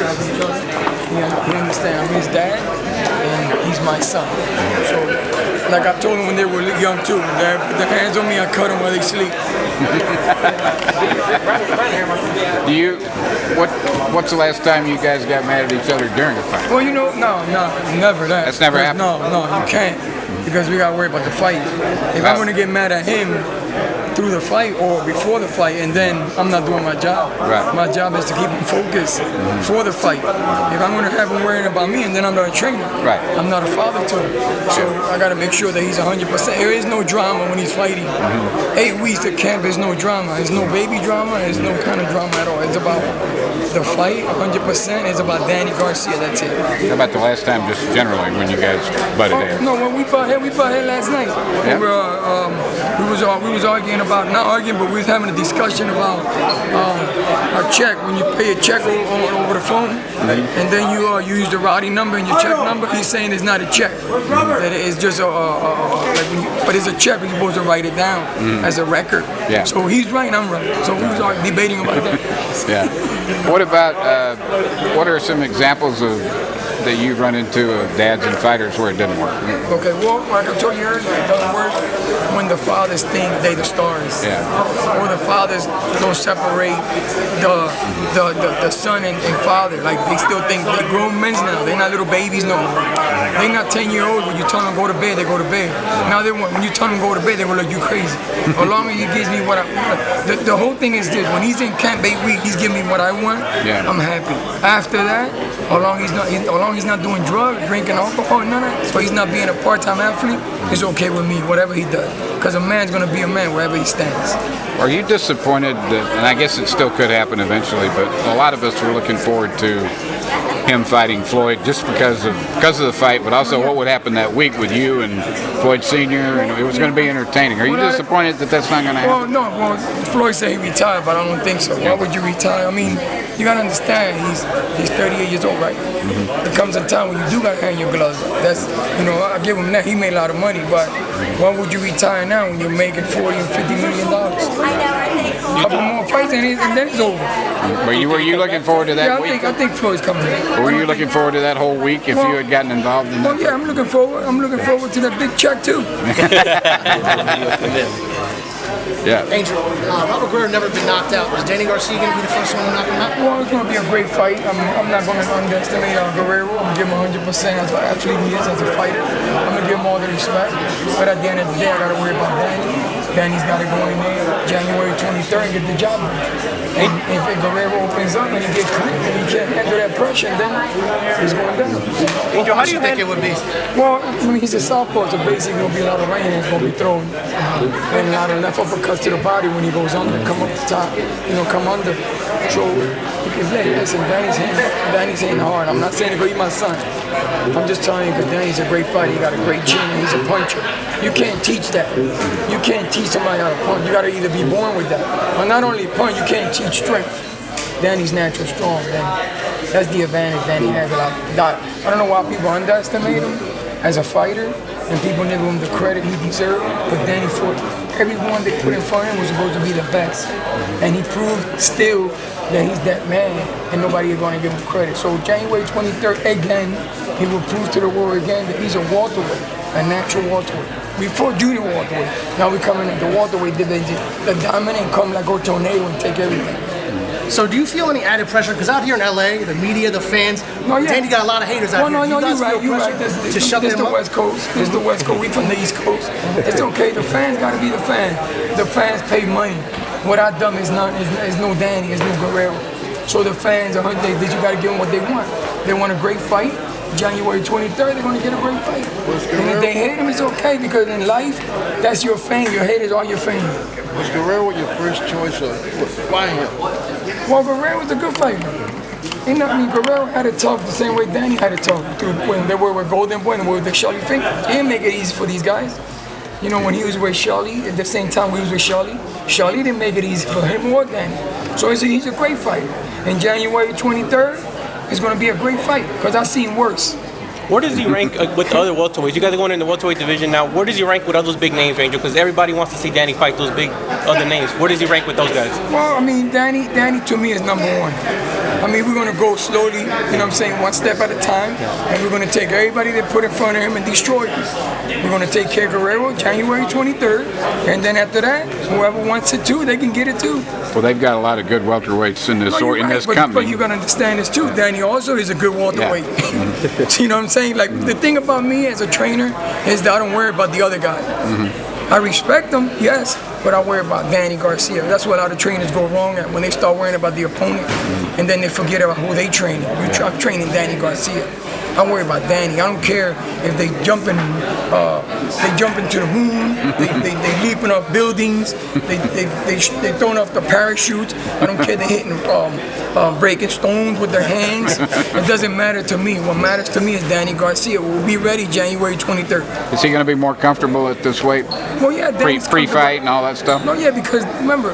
mad at each other. He understands I'm his dad, and he's my son. So, like I told him when they were young too, when they put their hands on me, I cut them while they sleep. What's the last time you guys got mad at each other during a fight? Well, no, never that. That's never happened? No, you can't, because we got to worry about the fight. If I'm going to get mad at him through the fight or before the fight, and then I'm not doing my job. Right. My job is to keep him focused for the fight. If I'm going to have him worrying about me, and then I'm not a trainer. Right. I'm not a father to him. So I got to make sure that he's 100%. There is no drama when he's fighting. 8 weeks at camp, there's no drama. There's no baby drama. There's no kind of drama at all. It's about the fight, 100%. It's about Danny Garcia. That's it. How about the last time, just generally, when you guys butted heads? No, when we butt head last night. Yeah. We was arguing about, not arguing, but we was having a discussion about our check. When you pay a check over the phone, and then you use the routing number and your check number, he's saying it's not a check. That it's just but it's a check. We're supposed to write it down as a record. Yeah. So he's right and I'm right. So we was debating about that. Yeah. What about, what are some examples that you've run into of dads and fighters where it didn't work? Okay, well, like I told you earlier, it doesn't work when the fathers think they the stars. Yeah. Or the fathers don't separate the son and father. Like, they still think they're grown men now. They're not little babies no more. They're not 10-year-olds. When you tell them to go to bed, they go to bed. Now when you tell them to go to bed, they go like, you crazy. As long as he gives me what I want. The whole thing is this: when he's in camp 8 weeks, he's giving me what I want. Yeah. I'm happy. After that, as long as he's not doing drugs, drinking alcohol, none of that, so he's not being a part-time athlete, it's okay with me, whatever he does. Because a man's going to be a man wherever he stands. Are you disappointed that, and I guess it still could happen eventually, but a lot of us were looking forward to him fighting Floyd just because of the fight, but also what would happen that week with you and Floyd Sr., and it was going to be entertaining. Are you disappointed that that's not going to happen? Well, Floyd said he retired, but I don't think so. Why would you retire? I mean, you got to understand, he's 38 years old, right? There comes a time when you do got to hang your gloves up. That's, I give him that. He made a lot of money, but why would you retire now when you're making $40 and $50 million? A couple more fights and then it's over. Were you looking forward to that week? I think Floyd's coming in. Were you looking forward to that whole week if you had gotten involved in that? Well, yeah, I'm looking forward to that big check too. Yeah. Angel, Robert Guerrero never been knocked out. Is Danny Garcia going to be the first one to knock him out? Well, it's going to be a great fight. I'm not going to underestimate Guerrero. I'm going to give him 100% as an athlete he is, as a fighter. I'm going to give him all the respect. But at the end of the day, I got to worry about Danny. Danny's got to go in there January 23rd and get the job done. And if Guerrero opens up and he gets clean and he can't handle that pressure, then he's going down. Angel, how do you think it would be? Well, I mean, he's a southpaw, so basically going to be a lot of right hands going to be thrown. And a lot of left uppercuts to the body when he goes under, come up the top, come under. So, listen, Danny's hitting hard. I'm not saying to go eat my son. I'm just telling you because Danny's a great fighter. He got a great chin and he's a puncher. You can't teach that. You can't teach somebody how to punch. You got to either be born with that. But not only punch, you can't teach strength. Danny's natural strong. That's the advantage Danny has. I don't know why people underestimate him as a fighter, and people never give him the credit he deserves. But Danny fought everyone they put in front of him was supposed to be the best, and he proved still that he's that man, and nobody is going to give him credit. So January 23rd, again, he will prove to the world again that he's a welterweight, a natural welterweight. We fought junior welterweight. Now we coming at the welterweight division. The dominant come like a tornado and take everything. So do you feel any added pressure? Because out here in LA, the media, the fans, Danny got a lot of haters out here. You're right. This is the West Coast. This is the West Coast. We from the East Coast. It's okay. The fans got to be the fans. The fans pay money. What I done is no Danny, it's no Guerrero. So the fans, you got to give them what they want. They want a great fight. January 23rd, they're going to get a great fight. And if they hate him, it's okay, because in life, that's your fame. Your haters are your fame. Was Guerrero your first choice or why him? Well, Guerrero was a good fighter. Guerrero had it tough the same way Danny had it tough. When they were with Golden Boy and with the Shirley thing, he didn't make it easy for these guys. When he was with Shirley, at the same time we was with Shirley didn't make it easy for him or Danny. So he's a great fighter. And January 23rd, it's going to be a great fight, because I've seen worse. Where does he rank with the other welterweights? You guys are going in the welterweight division now. Where does he rank with all those big names, Angel? Because everybody wants to see Danny fight those big other names. Where does he rank with those guys? Well, I mean, Danny to me is number one. I mean, we're going to go slowly, you know what I'm saying, one step at a time, and we're going to take everybody that put in front of him and destroy them. We're going to take care of Guerrero January 23rd, and then after that, whoever wants it too, they can get it too. Well, they've got a lot of good welterweights in this company. But you got to understand this too. Danny also is a good welterweight. Yeah. You know what I'm saying? Like, the thing about me as a trainer is that I don't worry about the other guy. I respect them, yes, but I worry about Danny Garcia. That's where a lot of trainers go wrong at, when they start worrying about the opponent, and then they forget about who they training. I'm training Danny Garcia. I worry about Danny. I don't care if they jump into the moon, they leaping up buildings, they throwing off the parachutes. I don't care they hitting breaking stones with their hands. It doesn't matter to me. What matters to me is Danny Garcia. We'll be ready January 23rd. Is he going to be more comfortable at this weight? Well, yeah, pre-fight and all that stuff? No, yeah, because remember,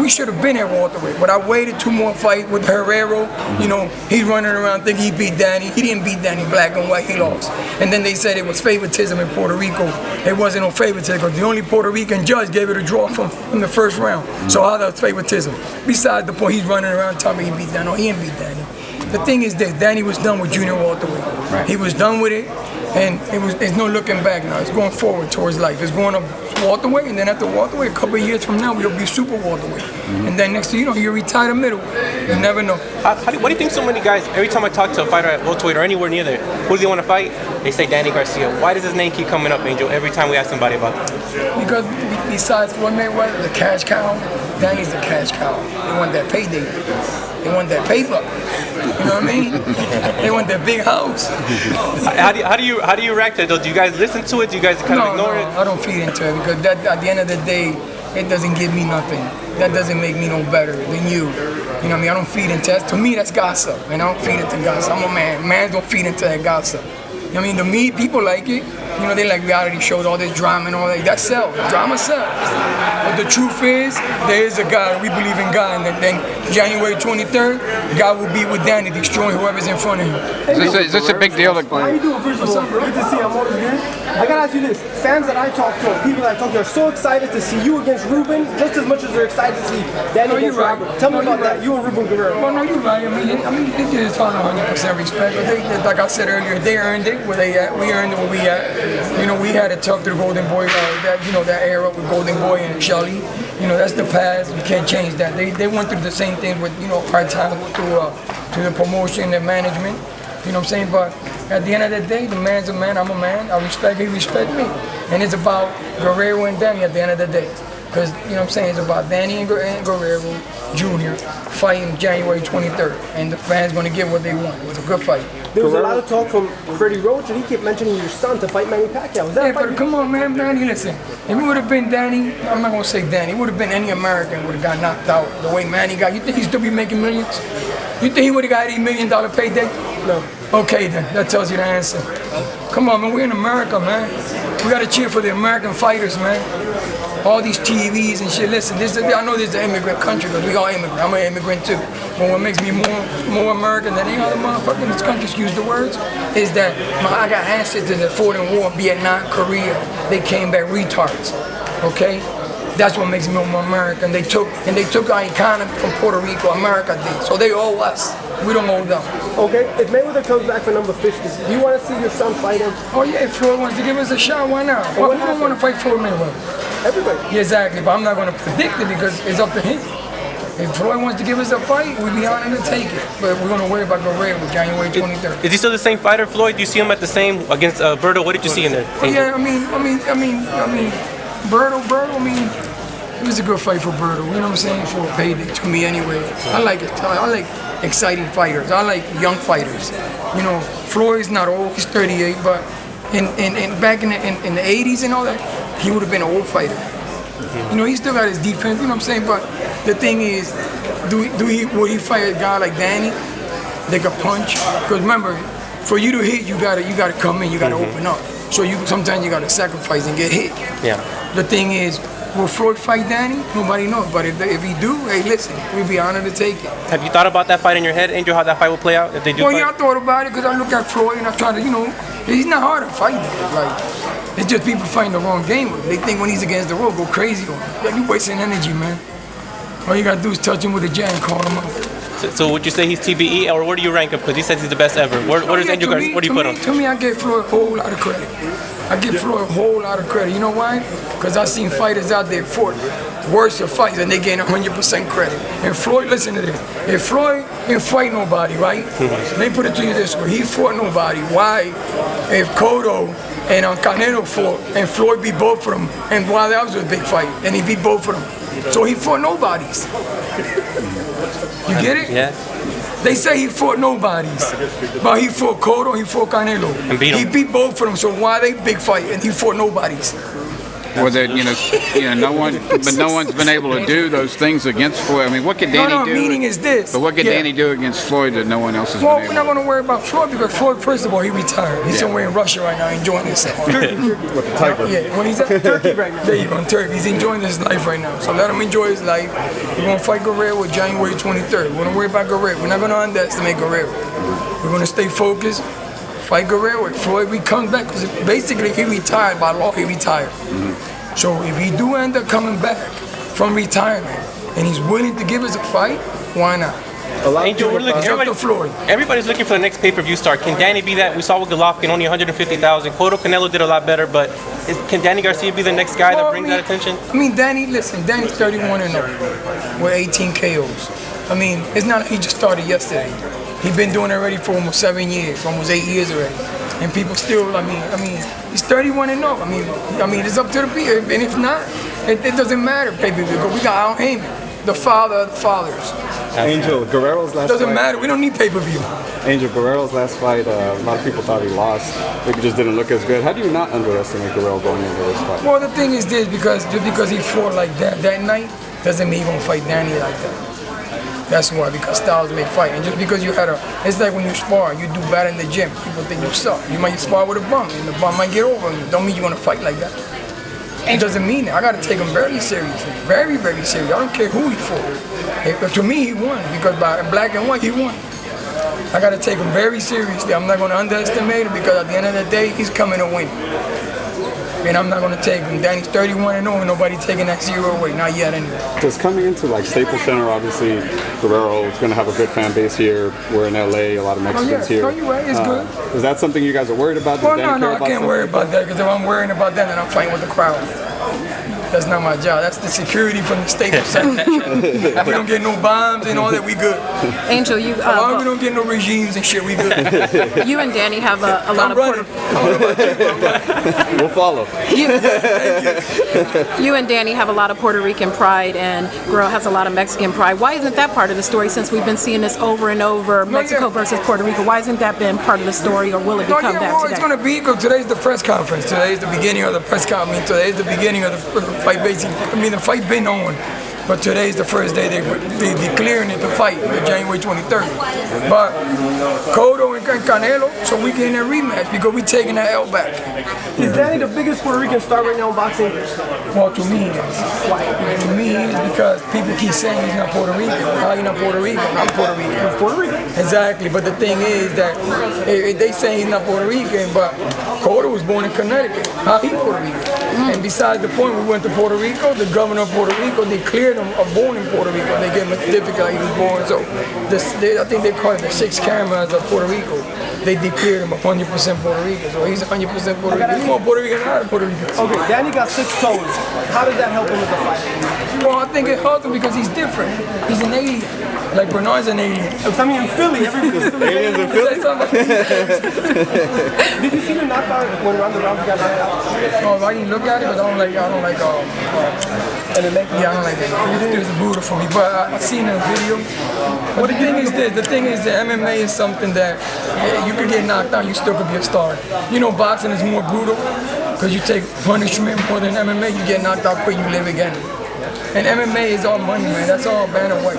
we should have been at welterweight, but I waited 2 more fights with Guerrero. You know, he's running around thinking he beat Danny. He didn't beat Danny black and white, he lost. And then they said it was favoritism in Puerto Rico. It wasn't no favoritism because the only Puerto Rican judge gave it a draw from the first round. So how that's favoritism? Besides the point, he's running around telling me he beat Danny. No, he didn't beat Danny. The thing is that Danny was done with junior welterweight. Right. He was done with it, and there's no looking back now. It's going forward towards life. It's going up welterweight, and then after welterweight, a couple of years from now, we'll be super welterweight. And then next thing you know, you're retired middleweight. You never know. What do you think so many guys, every time I talk to a fighter at welterweight or anywhere near there, who does he want to fight? They say Danny Garcia. Why does his name keep coming up, Angel, every time we ask somebody about that? Because besides Floyd Mayweather, the cash cow, Danny's the cash cow. They want that payday. They want that paper. You know what I mean? They want that big house. How do you react to it though? Do you guys listen to it? Do you guys kind of ignore it? I don't feed into it because that, at the end of the day, it doesn't give me nothing. That doesn't make me no better than you. You know what I mean? I don't feed into that. To me, that's gossip, and I don't feed into gossip. I'm a man. Mans don't feed into that gossip. You know what I mean? To me, people like it. You know, they like reality shows, all this drama and all that. That sells. Drama sells. But the truth is, there is a God. We believe in God. And then January 23rd, God will be with Danny, destroying whoever's in front of him. Is this a big deal? How you doing, first of all? Good to see you. I'm always good. I gotta ask you this. Fans that I talk to, people that I talk to, are so excited to see you against Ruben, just as much as they're excited to see Danny against Robert. Tell me about that. You and Ruben Guerrero. Well, no, you're right. I mean, they did it 100% respect. But they, like I said earlier, they earned it where they at. We earned it where we at. You know, we had it tough to the Golden Boy, that era with Golden Boy and Shelly. You know, that's the past. You can't change that. They went through the same thing with, you know, part-time through the promotion and management. You know what I'm saying? But at the end of the day, the man's a man, I'm a man. I respect, he respect me. And it's about Guerrero and Danny at the end of the day. Because, you know what I'm saying, it's about Danny and Guerrero Jr. fighting January 23rd. And the fans going to get what they want. It was a good fight. There was a lot of talk from Freddie Roach, and he kept mentioning your son to fight Manny Pacquiao. Was that but come on, man, Danny, listen. If it would have been Danny, I'm not going to say Danny, it would have been any American would have got knocked out the way Manny got. You think he'd still be making millions? You think he would have got $80 million payday? No. Okay, then. That tells you the answer. Come on, man. We're in America, man. We got to cheer for the American fighters, man. All these TVs and shit. Listen, I know this is an immigrant country because we all immigrant. I'm an immigrant too. But what makes me more American than any other motherfucker in this country, excuse the words, is that I got ancestors that fought in war, Vietnam, Korea. They came back retards. Okay? That's what makes me more American. They took our economy from Puerto Rico. America did. So they owe us. We don't owe them. Okay, if Mayweather comes back for number 50, do you want to see your son fight him? Oh yeah, if Floyd wants to give us a shot, why not? Who don't want to fight Floyd Mayweather? Everybody. Yeah, exactly, but I'm not going to predict it because it's up to him. If Floyd wants to give us a fight, we'd be honored to take it. But we're going to worry about Guerrero January 23rd. Is he still the same fighter, Floyd? Do you see him at the same against Berto? What did you see in there? Well, yeah, I mean, Berto, it was a good fight for Berto, you know what I'm saying, for a payday, to me anyway. I like it. I like exciting fighters. I like young fighters. You know, Floyd's not old, he's 38, but back in the 80s and all that, he would have been an old fighter. You know, he still got his defense, you know what I'm saying, but the thing is, would he fight a guy like Danny? They could punch? Because remember, for you to hit, you gotta come in, you gotta open up. So sometimes you gotta sacrifice and get hit. Yeah. The thing is, Will Floyd fight Danny? Nobody knows. But if he do, hey, listen, we'd be honored to take it. Have you thought about that fight in your head, Angel? How that fight will play out if they do? Well, fight? yeah, I thought about it because I look at Floyd and I try to, he's not hard to fight. Like, it's just people fighting the wrong game with him. They think when he's against the rope, go crazy on him. Yeah, you wasting energy, man. All you gotta do is touch him with a jab and call him out. So would you say he's TBE, or where do you rank him? Because he says he's the best ever. Where does Angel Garcia? Where do you put him? To me, I give Floyd a whole lot of credit. I give Floyd a whole lot of credit. You know why? Because I've seen fighters out there fought worse fights and they gain 100% credit. And Floyd, listen to this. If Floyd didn't fight nobody, right? Let me put it to you this way. He fought nobody. Why? If Cotto and Canelo fought and Floyd beat both of them, and while that was a big fight, and he beat both of them. So he fought nobodies. You get it? Yeah. They say he fought nobodies, but he fought Cotto, he fought Canelo. And beat him. He beat both of them, so why they big fight and he fought nobodies? Well, no one's been able to do those things against Floyd. I mean, what could Danny do? Meaning is this. But what could Danny do against Floyd that no one else has Well, been we're able not going to worry about Floyd because Floyd, first of all, he retired. He's somewhere in Russia right now enjoying himself. With the tiger. Yeah, when he's at Turkey right now. There you go, in Turkey. He's enjoying his life right now. So let him enjoy his life. We're going to fight Guerrero with January 23rd. We're going to worry about Guerrero. We're not going to underestimate Guerrero. We're going to stay focused. Fight Guerrero. If Floyd comes back, because basically he retired by law. He retired. So if he do end up coming back from retirement and he's willing to give us a fight, why not? Angel, everybody's looking for the next pay-per-view star. Can Danny be that? We saw with Golovkin, only 150,000. Cotto Canelo did a lot better, but can Danny Garcia be the next guy that brings that attention? I mean, Danny's 31-0 with 18 KOs. I mean, it's not like he just started yesterday. He's been doing it already for almost 7 years, almost 8 years already. And people still, I mean, he's 31-0. I mean, it's up to the people. And if not, it doesn't matter, pay-per-view. Because we got Al Heyman, the father of the fathers. Angel, Guerrero's last fight. Doesn't matter. We don't need pay-per-view. Angel, Guerrero's last fight, a lot of people thought he lost. Maybe just didn't look as good. How do you not underestimate Guerrero going into this fight? Well, the thing is this, just because he fought like that night, doesn't mean he's going to fight Danny like that. That's why, because styles make fight. And just because you had it's like when you spar, you do bad in the gym. People think you suck. You might spar with a bum, and the bum might get over you. Don't mean you're going to fight like that. It doesn't mean that. I got to take him very seriously. Very, very serious. I don't care who he fought. To me, he won, because by black and white, he won. I got to take him very seriously. I'm not going to underestimate him, because at the end of the day, he's coming to win. And I'm not going to take him. Danny's 31-0, and nobody taking that 0 away. Not yet, anyway. Just coming into like Staples Center, obviously, Guerrero is going to have a good fan base here. We're in LA, a lot of Mexicans here. No, you're right. It's good. Is that something you guys are worried about? Well, no, I can't worry about that, because if I'm worrying about that, then I'm fighting with the crowd. That's not my job. That's the security from the Staples Center. We don't get no bombs and all that, we good. Angel, we don't get no regimes and shit, we good. You and Danny have a lot of We'll follow. You and Danny have a lot of Puerto Rican pride, and Guerrero has a lot of Mexican pride. Why isn't that part of the story, since we've been seeing this over and over, Mexico versus Puerto Rico? Why hasn't that been part of the story, or will it become that today? It's going to be, because today's the press conference. Today's the beginning of the press conference. I mean, today's the beginning of the fight, basically. I mean, the fight been on, but today's the first day they declaring it to fight, January 23rd. But Cotto and Canelo, so we getting a rematch, because we taking that L back. Is Danny the biggest Puerto Rican star right now in boxing? Well, to me, yes. To me, it's because people keep saying he's not Puerto Rican. How you not Puerto Rican? I'm Puerto Rican. He's Puerto Rican. Exactly, but the thing is that they say he's not Puerto Rican, but Cotto was born in Connecticut. How he Puerto Rican? And besides the point, we went to Puerto Rico. The governor of Puerto Rico declared him born in Puerto Rico. They gave him a certificate he was born. So I think they call it the 6 cameras of Puerto Rico. They declared him 100% Puerto Rican. So he's 100% Puerto Rican. He's more Puerto Rican than out of Puerto Rican. Okay, Danny got 6 toes. How does that help him with the fight? Well, I think it helps him because he's different. He's an alien. Like Bernard's an alien. I mean, in Philly, everybody's Aliens in Philly? Did you see the knockout when Ronda Rousey got knocked out? Oh, I didn't look at it, but I don't like MMA. Yeah, I don't like it. It was a Buddha for me, but I seen the video. But the thing is that MMA is something that you could get knocked out, you still could be a star. You know, boxing is more brutal because you take punishment more than MMA. You get knocked out quick, you live again. And MMA is all money, man. That's all Vanna White.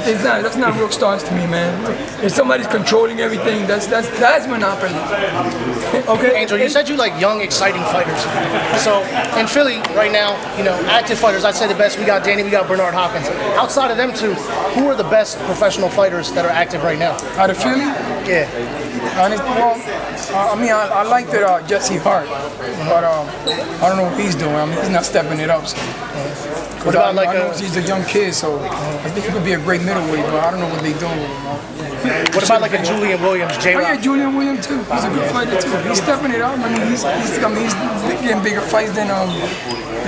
It's not. That's not real stars to me, man. If somebody's controlling everything, that's monopoly. Okay, Angel, you said you like young, exciting fighters. So in Philly right now, active fighters. I'd say the best. We got Danny. We got Bernard Hopkins. Outside of them two, who are the best professional fighters that are active right now? Out of Philly? Yeah. I like that Jesse Hart, but I don't know what he's doing. He's not stepping it up. So. What about I know he's a young kid, so I think he could be a great middleweight, but I don't know what they're doing with him. What about like a Julian Williams, J-Rock? Oh yeah, Julian Williams too. He's a good fighter too. He's stepping it up. He's getting bigger fights than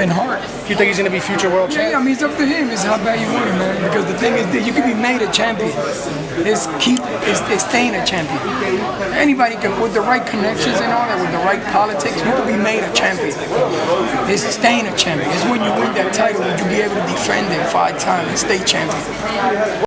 Hart. You think he's going to be future world champion? Yeah, it's up to him. It's how bad you want him, man. Because the thing is that you can be made a champion. It's staying a champion. Anybody can, with the right connections and all that, with the right politics, you can be made a champion. It's staying a champion. It's when you win that title, would you be able to defend it 5 times and stay champion.